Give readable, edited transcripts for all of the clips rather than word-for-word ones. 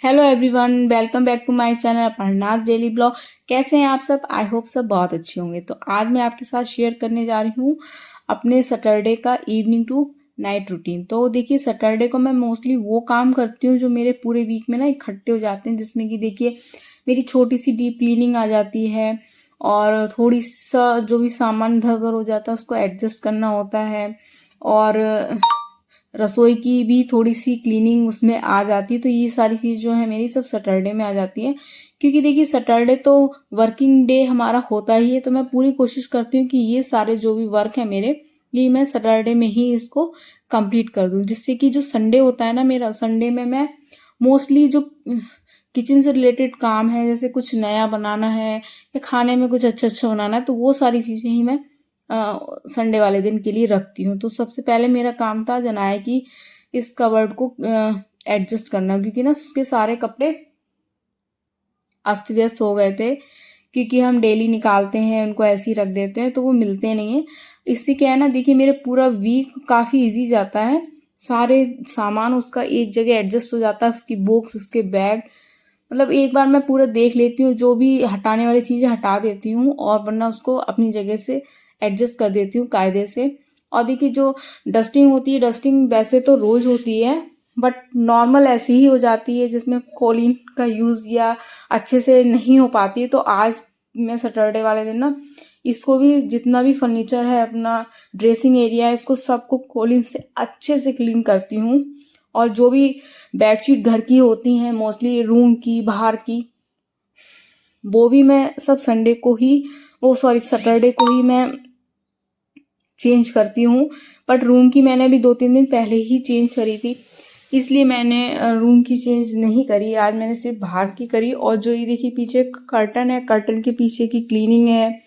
Hello everyone, welcome back to my channel Aparna's daily blog. कैसे हैं आप सब? आई होप सब बहुत अच्छे होंगे। तो आज मैं आपके साथ शेयर करने जा रही हूँ अपने सैटरडे का इवनिंग टू नाइट रूटीन। तो देखिए, सैटरडे को मैं मोस्टली वो काम करती हूँ जो मेरे पूरे वीक में ना इकट्ठे हो जाते हैं, जिसमें कि देखिए मेरी छोटी सी डीप क्लीनिंग आ जाती है और थोड़ी सा जो भी सामान इधर उधर हो जाता है उसको एडजस्ट करना होता है, और रसोई की भी थोड़ी सी क्लीनिंग उसमें आ जाती है। तो ये सारी चीज़ जो है मेरी सब सैटरडे में आ जाती है, क्योंकि देखिए सैटरडे तो वर्किंग डे हमारा होता ही है। तो मैं पूरी कोशिश करती हूँ कि ये सारे जो भी वर्क है मेरे, ये मैं सैटरडे में ही इसको कंप्लीट कर दूँ, जिससे कि जो संडे होता है ना मेरा, संडे में मैं मोस्टली जो किचन से रिलेटेड काम है, जैसे कुछ नया बनाना है या खाने में कुछ अच्छा अच्छा बनाना है, तो वो सारी चीज़ें ही मैं संडे वाले दिन के लिए रखती हूँ। तो सबसे पहले मेरा काम था जनाए की इस कवर्ड को एडजस्ट करना, क्योंकि ना उसके सारे कपड़े अस्त व्यस्त हो गए थे, क्योंकि हम डेली निकालते हैं उनको ऐसे ही रख देते हैं तो वो मिलते नहीं है। इससे क्या है ना, देखिए मेरे पूरा वीक काफ़ी इजी जाता है, सारे सामान उसका एक जगह एडजस्ट हो जाता है, उसकी बुक्स, उसके बैग, मतलब एक बार मैं पूरा देख लेती हूँ, जो भी हटाने वाली चीज़ें हटा देती हूँ और वरना उसको अपनी जगह से एडजस्ट कर देती हूँ कायदे से। और देखिए जो डस्टिंग होती है, डस्टिंग वैसे तो रोज़ होती है, बट नॉर्मल ऐसी ही हो जाती है जिसमें कोलिन का यूज़ या अच्छे से नहीं हो पाती है। तो आज मैं सैटरडे वाले दिन ना इसको भी, जितना भी फर्नीचर है अपना, ड्रेसिंग एरिया है, इसको सबको कोलिन से अच्छे से क्लीन करती हूँ। और जो भी बेडशीट घर की होती हैं, मोस्टली रूम की, बाहर की, वो भी मैं सब संडे को ही, वो सॉरी सैटरडे को ही मैं चेंज करती हूँ। बट रूम की मैंने अभी 2-3 दिन पहले ही चेंज करी थी, इसलिए मैंने रूम की चेंज नहीं करी। आज मैंने सिर्फ बाहर की करी। और जो ये देखिए पीछे कर्टन है, कर्टन के पीछे की क्लीनिंग है,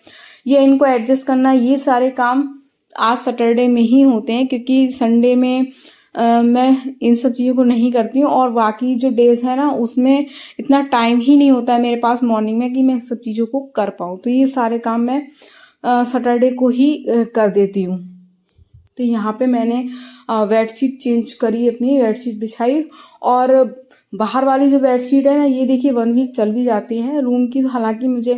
ये इनको एडजस्ट करना, ये सारे काम आज सैटरडे में ही होते हैं, क्योंकि संडे में मैं इन सब चीज़ों को नहीं करती हूँ। और बाकी जो डेज है ना, उसमें इतना टाइम ही नहीं होता है मेरे पास मॉर्निंग में कि मैं सब चीज़ों को कर पाऊँ। तो ये सारे काम मैं सैटरडे को ही कर देती हूँ। तो यहाँ पे मैंने बेडशीट चेंज करी, अपनी बेडशीट बिछाई। और बाहर वाली जो बेडशीट है ना, ये देखिए 1 वीक चल भी जाती है। रूम की हालांकि मुझे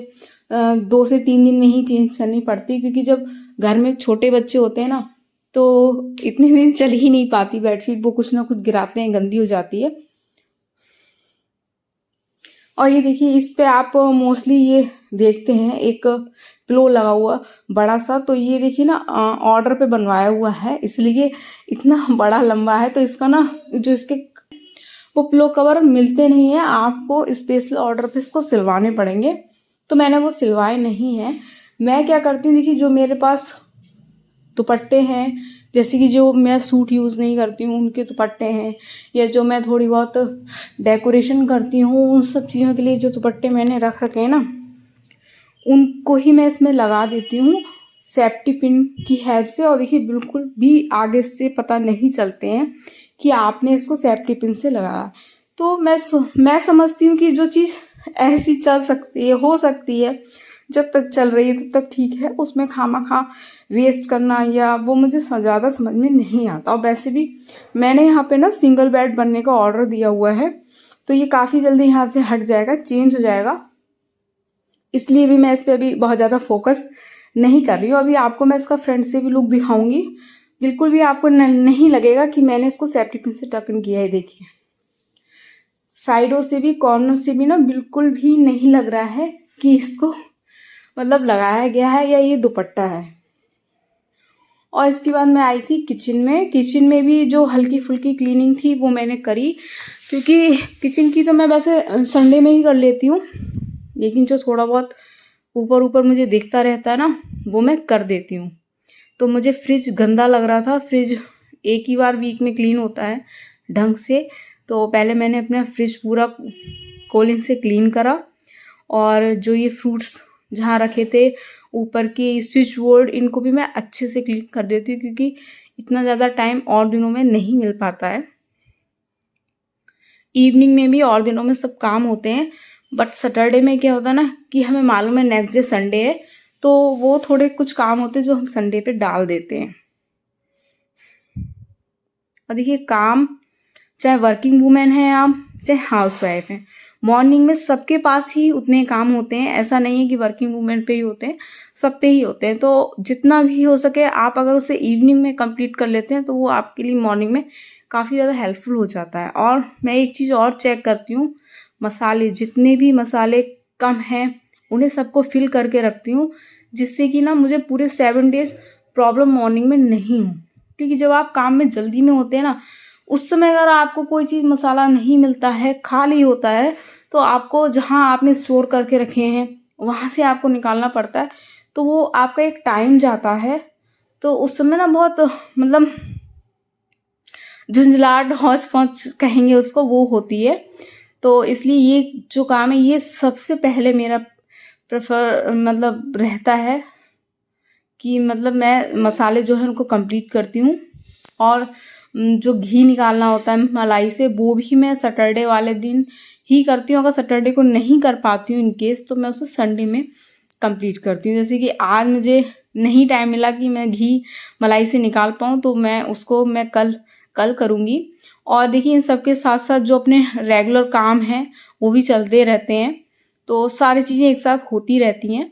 2 से 3 दिन में ही चेंज करनी पड़ती है, क्योंकि जब घर में छोटे बच्चे होते हैं ना, तो इतने दिन चल ही नहीं पाती बेडशीट, वो कुछ ना कुछ गिराते हैं, गंदी हो जाती है। और ये देखिए इस पे आप मोस्टली ये देखते हैं एक पिलो लगा हुआ बड़ा सा, तो ये देखिए ना ऑर्डर पे बनवाया हुआ है, इसलिए इतना बड़ा लंबा है। तो इसका ना जो इसके वो पिलो कवर मिलते नहीं है, आपको स्पेशल ऑर्डर पे इसको सिलवाने पड़ेंगे। तो मैंने वो सिलवाए नहीं है। मैं क्या करती हूँ, देखिए जो मेरे पास दुपट्टे हैं, जैसे कि जो मैं सूट यूज़ नहीं करती हूँ उनके दुपट्टे हैं, या जो मैं थोड़ी बहुत डेकोरेशन करती हूँ उन सब चीज़ों के लिए जो दुपट्टे मैंने रख रखे हैं ना, उनको ही मैं इसमें लगा देती हूँ सेफ्टी पिन की हेल्प से। और देखिए बिल्कुल भी आगे से पता नहीं चलते हैं कि आपने इसको सेफ्टी पिन से लगाया। तो मैं समझती हूँ कि जो चीज़ ऐसी चल सकती है, हो सकती है, जब तक चल रही है तब तक ठीक है, उसमें खामा वेस्ट करना या वो मुझे ज़्यादा समझ में नहीं आता। और वैसे भी मैंने यहाँ पे ना सिंगल बेड बनने का ऑर्डर दिया हुआ है, तो ये काफ़ी जल्दी यहाँ से हट जाएगा, चेंज हो जाएगा। इसलिए भी मैं इस पर अभी बहुत ज़्यादा फोकस नहीं कर रही हूँ। अभी आपको मैं इसका फ्रंट से भी लुक दिखाऊंगी, बिल्कुल भी आपको नहीं लगेगा कि मैंने इसको सेफ्टी पिन से टक इन किया है। देखिए साइडों से भी, कॉर्नर से भी ना बिल्कुल भी नहीं लग रहा है कि इसको मतलब लगाया गया है या ये दुपट्टा है। और इसके बाद मैं आई थी किचन में। किचन में भी जो हल्की फुल्की क्लीनिंग थी वो मैंने करी, क्योंकि किचन की तो मैं वैसे संडे में ही कर लेती हूँ, लेकिन जो थोड़ा बहुत ऊपर ऊपर मुझे दिखता रहता है ना, वो मैं कर देती हूँ। तो मुझे फ्रिज गंदा लग रहा था, फ्रिज एक ही बार वीक में क्लीन होता है ढंग से। तो पहले मैंने अपना फ्रिज पूरा कोलिन से क्लीन करा, और जो ये फ्रूट्स जहाँ रखे थे, ऊपर की स्विच बोर्ड, इनको भी मैं अच्छे से क्लीन कर देती हूँ, क्योंकि इतना ज़्यादा टाइम और दिनों में नहीं मिल पाता है। इवनिंग में भी और दिनों में सब काम होते हैं, बट सैटरडे में क्या होता है ना कि हमें मालूम है नेक्स्ट डे संडे है, तो वो थोड़े कुछ काम होते हैं जो हम संडे पे डाल देते हैं। और देखिए काम चाहे वर्किंग वूमेन हैं आप, चाहे हाउस वाइफ हैं, मॉर्निंग में सबके पास ही उतने काम होते हैं। ऐसा नहीं है कि वर्किंग वूमेन पे ही होते हैं, सब पे ही होते हैं। तो जितना भी हो सके आप अगर उसे इवनिंग में कंप्लीट कर लेते हैं तो वो आपके लिए मॉर्निंग में काफ़ी ज़्यादा हेल्पफुल हो जाता है। और मैं एक चीज़ और चेक करती हूँ, मसाले, जितने भी मसाले कम हैं उन्हें सबको फिल करके रखती हूँ, जिससे कि ना मुझे पूरे 7 डेज प्रॉब्लम मॉर्निंग में नहीं हो। क्योंकि जब आप काम में जल्दी में होते हैं ना, उस समय अगर आपको कोई चीज़ मसाला नहीं मिलता है, खाली होता है, तो आपको जहाँ आपने स्टोर करके रखे हैं वहाँ से आपको निकालना पड़ता है। तो वो आपका एक टाइम जाता है। तो उस समय ना बहुत मतलब झुंझलाहट, हौच-पौच कहेंगे उसको, वो होती है। तो इसलिए ये जो काम है ये सबसे पहले मेरा प्रेफ़र मतलब रहता है कि मतलब मैं मसाले जो हैं उनको कंप्लीट करती हूँ। और जो घी निकालना होता है मलाई से, वो भी मैं सैटरडे वाले दिन ही करती हूँ। अगर सैटरडे को नहीं कर पाती हूँ इन केस, तो मैं उसे संडे में कंप्लीट करती हूँ। जैसे कि आज मुझे नहीं टाइम मिला कि मैं घी मलाई से निकाल पाऊँ, तो मैं उसको मैं कल करूँगी। और देखिए इन सब के साथ साथ जो अपने रेगुलर काम हैं वो भी चलते रहते हैं, तो सारी चीज़ें एक साथ होती रहती हैं।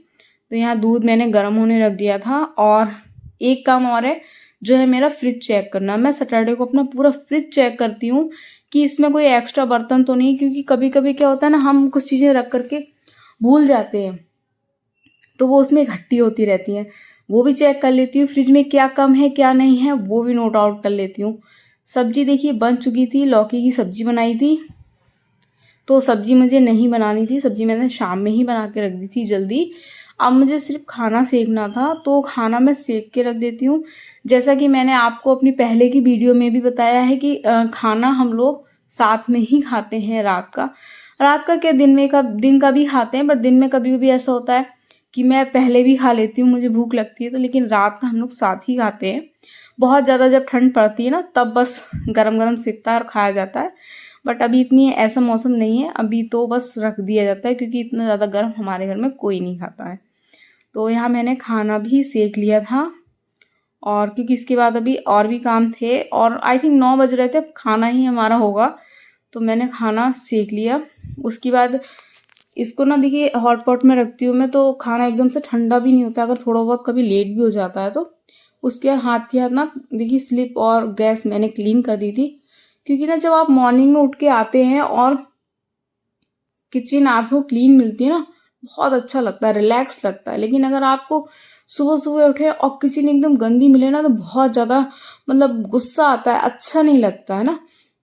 तो यहाँ दूध मैंने गर्म होने रख दिया था। और एक काम और है जो है मेरा फ्रिज चेक करना। मैं सैटरडे को अपना पूरा फ्रिज चेक करती हूँ कि इसमें कोई एक्स्ट्रा बर्तन तो नहीं, क्योंकि कभी कभी क्या होता है ना, हम कुछ चीज़ें रख करके भूल जाते हैं तो वो उसमें इकट्ठी होती रहती हैं। वो भी चेक कर लेती हूँ, फ्रिज में क्या कम है क्या नहीं है वो भी नोट आउट कर लेती हूँ। सब्जी देखिए बन चुकी थी, लौकी की सब्जी बनाई थी। तो सब्जी मुझे नहीं बनानी थी, सब्जी मैंने शाम में ही बना के रख दी थी जल्दी। अब मुझे सिर्फ खाना सेकना था, तो खाना मैं सेक के रख देती हूँ। जैसा कि मैंने आपको अपनी पहले की वीडियो में भी बताया है कि खाना हम लोग साथ में ही खाते हैं रात का क्या, दिन का भी खाते हैं, बट दिन में कभी कभी ऐसा होता है कि मैं पहले भी खा लेती हूँ, मुझे भूख लगती है तो, लेकिन रात का हम लोग साथ ही खाते हैं। बहुत ज़्यादा जब ठंड पड़ती है ना, तब बस गरम गरम सेकता है और खाया जाता है। बट अभी इतनी ऐसा मौसम नहीं है, अभी तो बस रख दिया जाता है, क्योंकि इतना ज़्यादा गर्म हमारे घर में कोई नहीं खाता है। तो यहाँ मैंने खाना भी सेक लिया था। और क्योंकि इसके बाद अभी और भी काम थे, और आई थिंक 9 बज रहे थे, अब खाना ही हमारा होगा, तो मैंने खाना सेक लिया। उसके बाद इसको ना देखिए हॉट पॉट में रखती हूँ मैं, तो खाना एकदम से ठंडा भी नहीं होता। अगर थोड़ा बहुत कभी लेट भी हो जाता है तो उसके हाथ के हाथ ना देखिए स्लिप और गैस मैंने क्लीन कर दी थी। क्योंकि ना जब आप मॉर्निंग में उठ के आते हैं और किचन आपको क्लीन मिलती है ना, बहुत अच्छा लगता है, रिलैक्स लगता है। लेकिन अगर आपको सुबह सुबह उठे और किचन एकदम गंदी मिले ना, तो बहुत ज़्यादा मतलब गुस्सा आता है, अच्छा नहीं लगता है ना।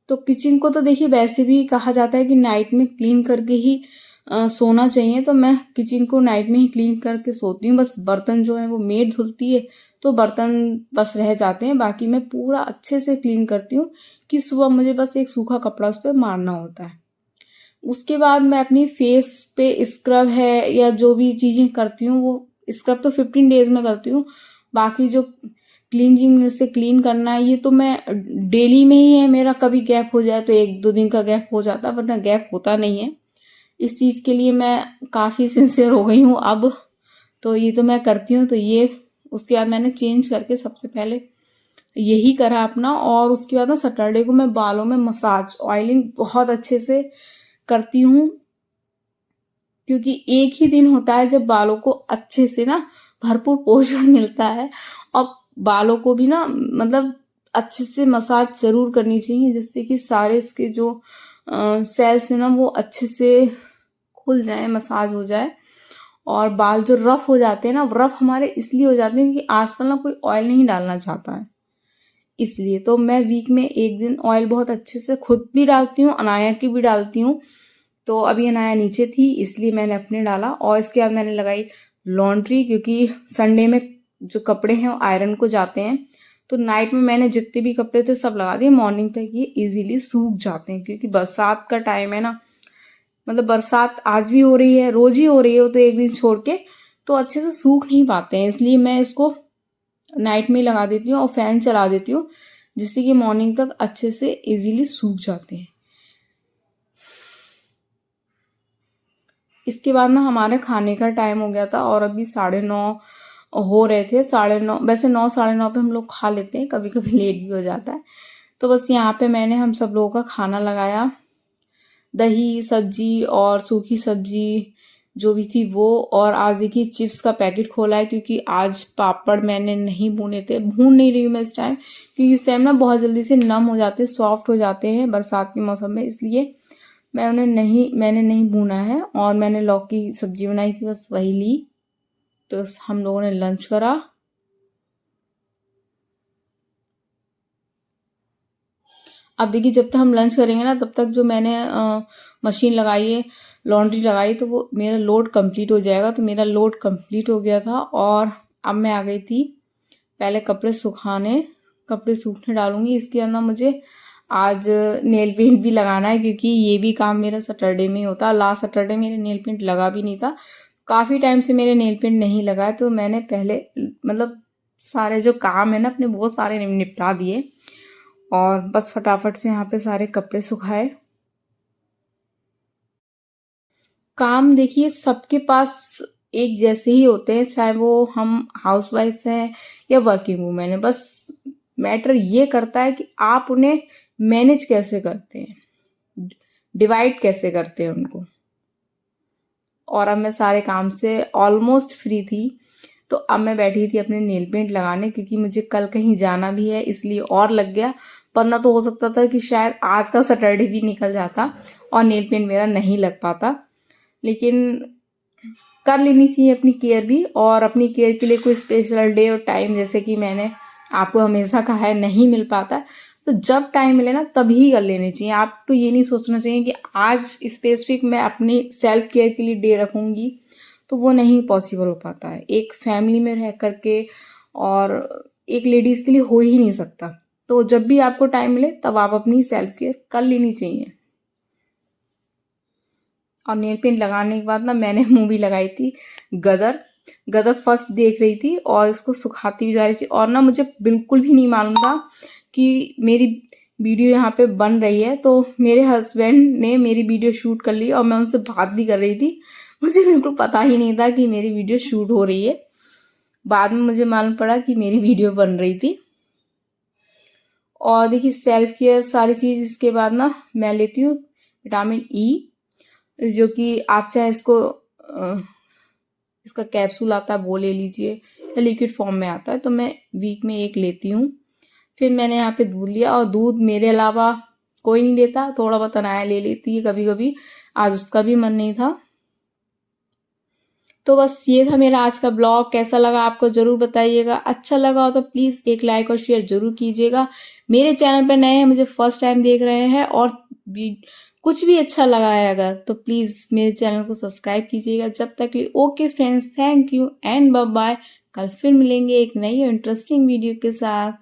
तो किचन को तो देखिए वैसे भी कहा जाता है कि नाइट में क्लीन करके ही सोना चाहिए। तो मैं किचन को नाइट में ही क्लीन करके सोती हूँ। बस बर्तन जो है वो मेड धुलती है, तो बर्तन बस रह जाते हैं, बाकी मैं पूरा अच्छे से क्लीन करती हूँ कि सुबह मुझे बस एक सूखा कपड़ा उस पर मारना होता है। उसके बाद मैं अपनी फेस पे स्क्रब है या जो भी चीज़ें करती हूँ, वो स्क्रब तो 15 डेज में करती हूँ। बाकी जो क्लींजिंग से क्लीन करना है, ये तो मैं डेली में ही है मेरा। कभी गैप हो जाए तो 1-2 दिन का गैप हो जाता है, वरना गैप होता नहीं है। इस चीज़ के लिए मैं काफ़ी सिंसियर हो गई हूँ अब। तो ये तो मैं करती हूँ। तो ये उसके बाद मैंने चेंज करके सबसे पहले यही करा अपना। और उसके बाद ना सैटरडे को मैं बालों में मसाज, ऑयलिंग बहुत अच्छे से करती हूँ, क्योंकि एक ही दिन होता है जब बालों को अच्छे से ना भरपूर पोषण मिलता है। और बालों को भी ना मतलब अच्छे से मसाज जरूर करनी चाहिए, जिससे कि सारे इसके जो सेल्स है ना वो अच्छे से खुल जाए, मसाज हो जाए। और बाल जो रफ हो जाते हैं ना, रफ हमारे इसलिए हो जाते हैं क्योंकि आजकल ना कोई ऑयल नहीं डालना चाहता है। इसलिए तो मैं वीक में एक दिन ऑयल बहुत अच्छे से खुद भी डालती हूँ, अनाया की भी डालती हूँ। तो अभी अनाया नीचे थी इसलिए मैंने अपने डाला। और इसके बाद मैंने लगाई लॉन्ड्री, क्योंकि संडे में जो कपड़े हैं वो आयरन को जाते हैं। तो नाइट में मैंने जितने भी कपड़े थे सब लगा दिए, मॉर्निंग तक ये इजीली सूख जाते हैं। क्योंकि बरसात का टाइम है ना, मतलब बरसात आज भी हो रही है, रोज ही हो रही है, वो तो एक दिन छोड़ के, तो अच्छे से सूख नहीं पाते हैं। इसलिए मैं इसको नाइट में लगा देती हूँ और फैन चला देती हूँ, जिससे कि मॉर्निंग तक अच्छे से इजीली सूख जाते हैं। इसके बाद ना हमारे खाने का टाइम हो गया था, और अभी 9:30 हो रहे थे। 9:30, वैसे 9 9:30 पे हम लोग खा लेते हैं, कभी कभी लेट भी हो जाता है। तो बस यहाँ पे मैंने हम सब लोगों का खाना लगाया, दही, सब्जी और सूखी सब्जी जो भी थी वो। और आज देखिए चिप्स का पैकेट खोला है, क्योंकि आज पापड़ मैंने नहीं भूने थे। भून नहीं रही हूँ मैं इस टाइम, क्योंकि इस टाइम ना बहुत जल्दी से नम हो जाते हैं, सॉफ्ट हो जाते हैं बरसात के मौसम में, इसलिए मैंने नहीं भूना है। और मैंने लौकी की सब्जी बनाई थी, बस वही ली। तो हम लोगों ने लंच करा। अब देखिए जब तक हम लंच करेंगे ना, तब तक जो मैंने मशीन लगाई है, लॉन्ड्री लगाई, तो वो मेरा लोड कंप्लीट हो जाएगा। तो मेरा लोड कंप्लीट हो गया था और अब मैं आ गई थी पहले कपड़े सूखने डालूंगी। इसके अंदर मुझे आज नेल पेंट भी लगाना है, क्योंकि ये भी काम मेरा सैटरडे में ही होता है। लास्ट सैटरडे मेरे नेल पेंट लगा भी नहीं था, काफ़ी टाइम से मेरे नेल पेंट नहीं लगा है। तो मैंने पहले मतलब सारे जो काम है ना अपने, वो सारे निपटा दिए और बस फटाफट से यहाँ पे सारे कपड़े सुखाए। काम देखिए सबके पास एक जैसे ही होते हैं, चाहे वो हम हाउसवाइफ्स हैं या वर्किंग वूमेन है। बस मैटर ये करता है कि आप उन्हें मैनेज कैसे करते हैं, डिवाइड कैसे करते हैं उनको। और अब मैं सारे काम से ऑलमोस्ट फ्री थी, तो अब मैं बैठी थी अपने नेल पेंट लगाने, क्योंकि मुझे कल कहीं जाना भी है, इसलिए और लग गया। वरना तो हो सकता था कि शायद आज का सैटरडे भी निकल जाता और नेल पेंट मेरा नहीं लग पाता। लेकिन कर लेनी चाहिए अपनी केयर भी, और अपनी केयर के लिए कोई स्पेशल डे और टाइम, जैसे कि मैंने आपको हमेशा कहा है, नहीं मिल पाता। तो जब टाइम मिले ना तभी कर लेनी चाहिए। आपको ये नहीं सोचना चाहिए कि आज स्पेसिफिक मैं अपनी सेल्फ केयर के लिए डे रखूँगी, तो वो नहीं पॉसिबल हो पाता है। एक फैमिली में रह करके और एक लेडीज़ के लिए हो ही नहीं सकता। तो जब भी आपको टाइम मिले तब आप अपनी सेल्फ केयर कर लेनी चाहिए। और नेल पेंट लगाने के बाद ना मैंने मूवी लगाई थी गदर। गदर फर्स्ट देख रही थी और इसको सुखाती भी जा रही थी, और ना मुझे बिल्कुल भी नहीं मालूम था कि मेरी वीडियो यहाँ पे बन रही है। तो मेरे हस्बैंड ने मेरी वीडियो शूट कर ली और मैं उनसे बात भी कर रही थी। मुझे बिल्कुल पता ही नहीं था कि मेरी वीडियो शूट हो रही है। बाद में मुझे मालूम पड़ा कि मेरी वीडियो बन रही थी। और देखिए सेल्फ केयर सारी चीज़ इसके बाद ना मैं लेती हूँ विटामिन ई, जो कि आप चाहे इसका कैप्सूल आता है वो ले लीजिए, या लिक्विड फॉर्म में आता है, तो मैं वीक में एक लेती हूँ। फिर मैंने यहाँ पे दूध लिया, और दूध मेरे अलावा कोई नहीं लेता, थोड़ा बहुत अनाया ले लेती है कभी कभी, आज उसका भी मन नहीं था। तो बस ये था मेरा आज का ब्लॉग। कैसा लगा आपको ज़रूर बताइएगा। अच्छा लगा हो तो प्लीज़ एक लाइक और शेयर ज़रूर कीजिएगा। मेरे चैनल पर नए हैं, मुझे फर्स्ट टाइम देख रहे हैं, और कुछ भी अच्छा लगा है अगर, तो प्लीज़ मेरे चैनल को सब्सक्राइब कीजिएगा। जब तक के लिए okay friends, thank you and bye bye. कल फिर मिलेंगे एक नई और इंटरेस्टिंग वीडियो के साथ।